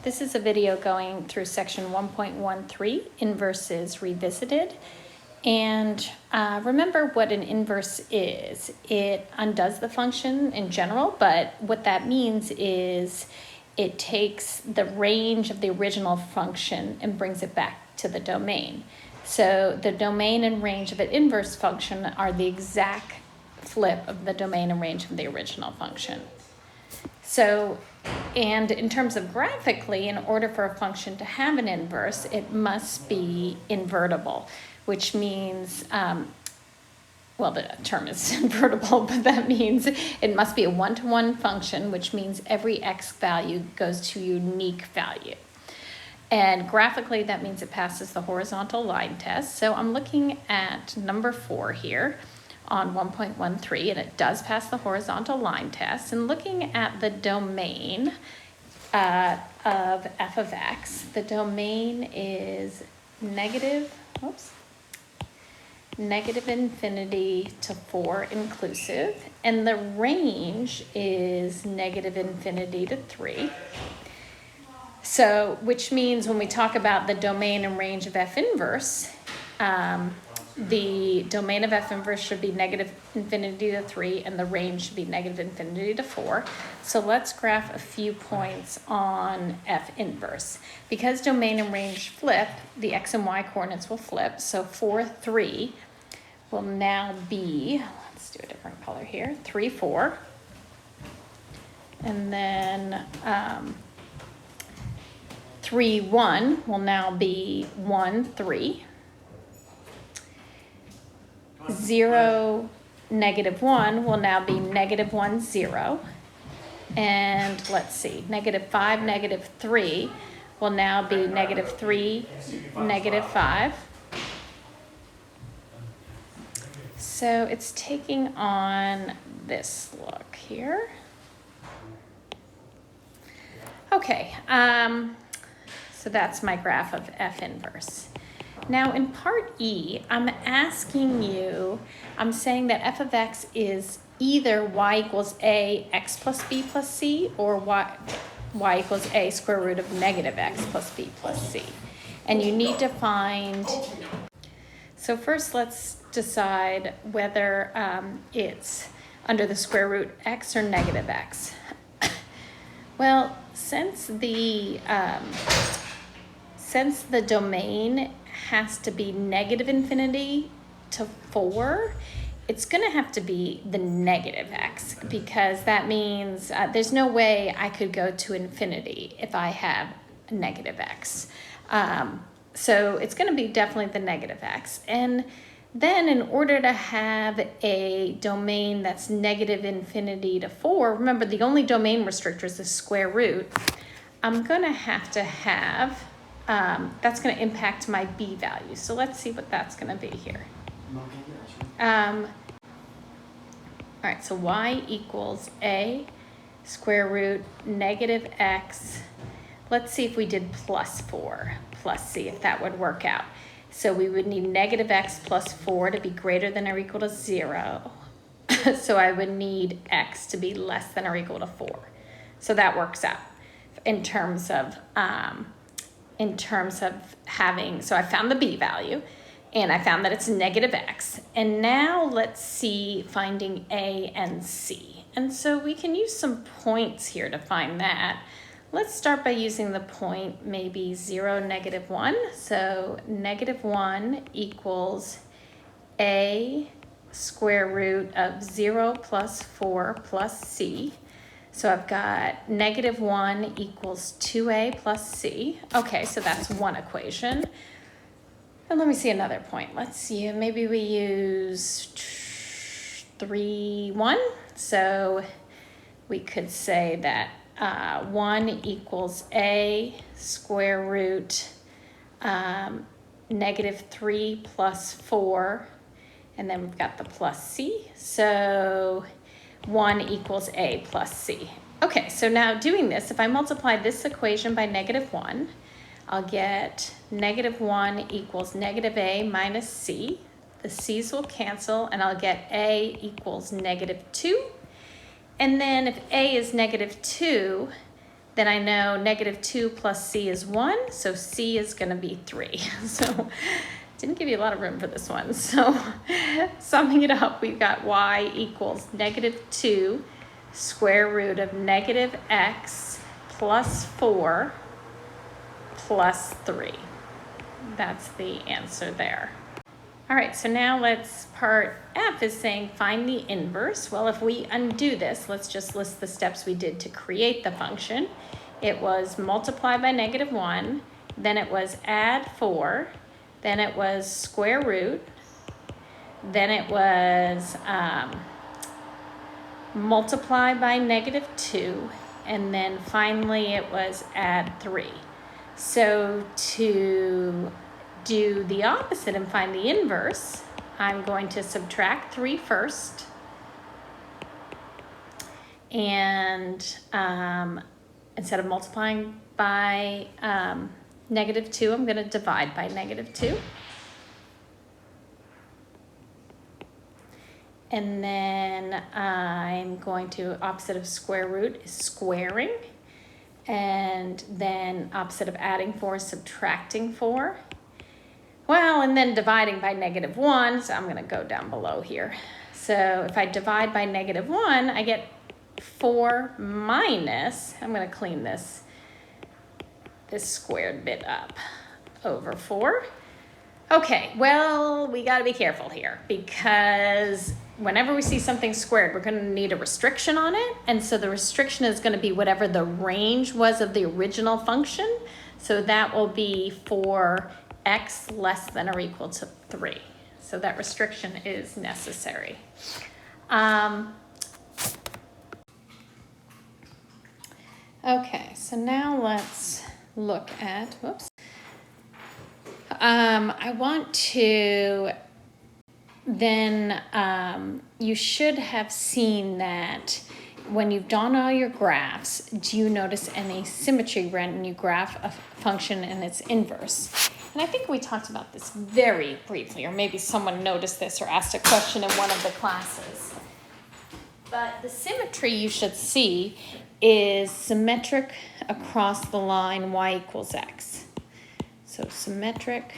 This is a video going through section 1.13, inverses revisited. And remember what an inverse is. It undoes the function in general, but what that means is it takes the range of the original function and brings it back to the domain. So the domain and range of an inverse function are the exact flip of the domain and range of the original function. So, and in terms of graphically, in order for a function to have an inverse, it must be invertible, which means, well, the term is invertible, but that means it must be a one-to-one function, which means every x value goes to a unique value. And graphically, that means it passes the horizontal line test. So I'm looking at number 4 here on 1.13, and it does pass the horizontal line test. And looking at the domain of f of x, the domain is negative infinity to 4 inclusive, and the range is negative infinity to 3. So, which means when we talk about the domain and range of f inverse, the domain of f inverse should be negative infinity to 3, and the range should be negative infinity to 4. So let's graph a few points on f inverse. Because domain and range flip, the x and y coordinates will flip. So 4, 3 will now be, let's do a different color here, 3, 4. And then 3, 1 will now be 1, 3. 0, negative 1 will now be negative 1, 0. And let's see, negative 5, negative 3 will now be negative 3, negative 5. So it's taking on this look here. Okay, so that's my graph of f inverse. Now in part E, I'm asking you, I'm saying that f of x is either y equals a x plus b plus c, or y equals a square root of negative x plus b plus c. And you need to find, so first let's decide whether it's under the square root x or negative x. Well, since the domain has to be negative infinity to 4, it's going to have to be the negative x, because that means there's no way I could go to infinity if I have a negative x. So it's going to be definitely the negative x. And then in order to have a domain that's negative infinity to 4, remember the only domain restrictor is the square root, I'm going to have, that's going to impact my b value. So let's see what that's going to be here. All right, so y equals a square root negative x. Let's see if we did plus 4 plus c, if that would work out. So we would need negative x plus 4 to be greater than or equal to 0. So I would need x to be less than or equal to 4. So that works out in terms of having, so I found the b value, and I found that it's negative x. And now let's see finding a and c. And so we can use some points here to find that. Let's start by using the point maybe 0, negative 1. So negative 1 equals a square root of 0 plus 4 plus c. So I've got negative 1 equals 2a plus c. Okay, so that's one equation. And let me see another point. Let's see, maybe we use 3, 1. So we could say that 1 equals a square root negative 3 plus 4, and then we've got the plus c. So 1 equals a plus c. Okay, so now doing this, if I multiply this equation by negative 1, I'll get negative 1 equals negative a minus c. The c's will cancel, and I'll get a equals negative 2. And then if a is negative 2, then I know negative 2 plus c is 1, so c is going to be 3. So didn't give you a lot of room for this one. So summing it up, we've got y equals negative 2 square root of negative x plus 4 plus 3. That's the answer there. All right, so now part F is saying find the inverse. Well, if we undo this, let's just list the steps we did to create the function. It was multiply by negative 1, then it was add 4, then it was square root, then it was multiply by negative 2, and then finally it was add 3. So to do the opposite and find the inverse, I'm going to subtract 3 first. And instead of multiplying by negative 2, I'm going to divide by negative 2. And then I'm going to, opposite of square root is squaring. And then opposite of adding 4 is subtracting 4. Well, and then dividing by negative 1, so I'm going to go down below here. So if I divide by negative 1, I get 4 minus, I'm going to clean this squared bit up, over 4. Okay, well, we got to be careful here because whenever we see something squared, we're going to need a restriction on it. And so the restriction is going to be whatever the range was of the original function. So that will be for x less than or equal to 3. So that restriction is necessary. Okay, so now let's look at, whoops. I want to then, you should have seen that when you've done all your graphs, do you notice any symmetry when you graph a function and its inverse? And I think we talked about this very briefly, or maybe someone noticed this or asked a question in one of the classes. But the symmetry you should see is symmetric across the line y equals x. So symmetric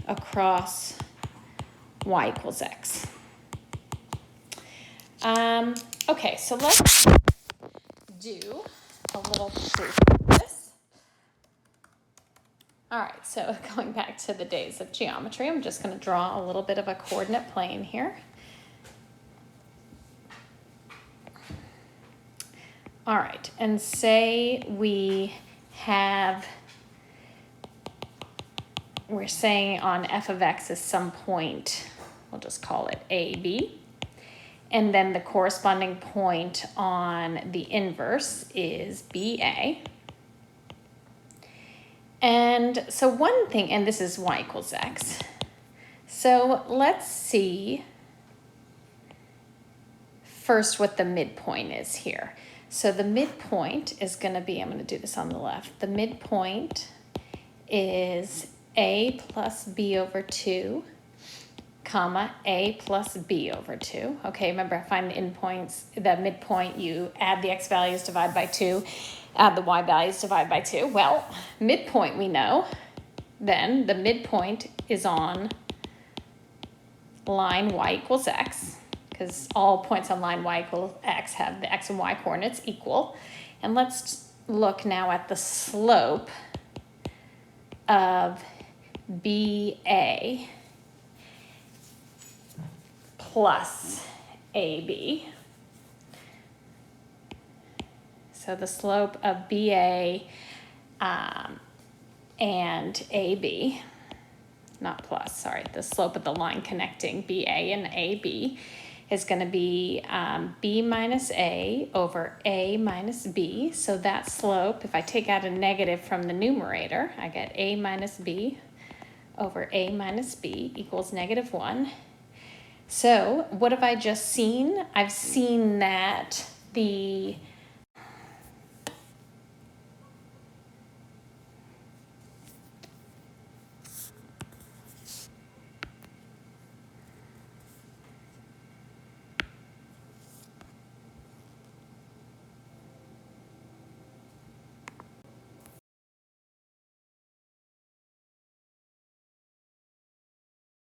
across y equals x. Okay, so let's do a little proof of this. All right, so going back to the days of geometry, I'm just going to draw a little bit of a coordinate plane here. All right, and say we're saying on f of x is some point, we'll just call it AB. And then the corresponding point on the inverse is BA. And so one thing, and this is y equals x. So let's see first what the midpoint is here. So the midpoint is going to be, I'm going to do this on the left. The midpoint is a plus b over 2, comma, a plus b over 2. Okay, remember, find the endpoints, the midpoint, you add the x values, divide by 2, add the y values, divide by 2. Well, midpoint we know, then the midpoint is on line y equals x, because all points on line y equals x have the x and y coordinates equal. And let's look now at the slope of BA plus AB. So the slope of BA and AB, not plus, sorry, the slope of the line connecting BA and AB is going to be B minus A over A minus B. So that slope, if I take out a negative from the numerator, I get A minus B over A minus B equals -1. So what have I just seen? I've seen that the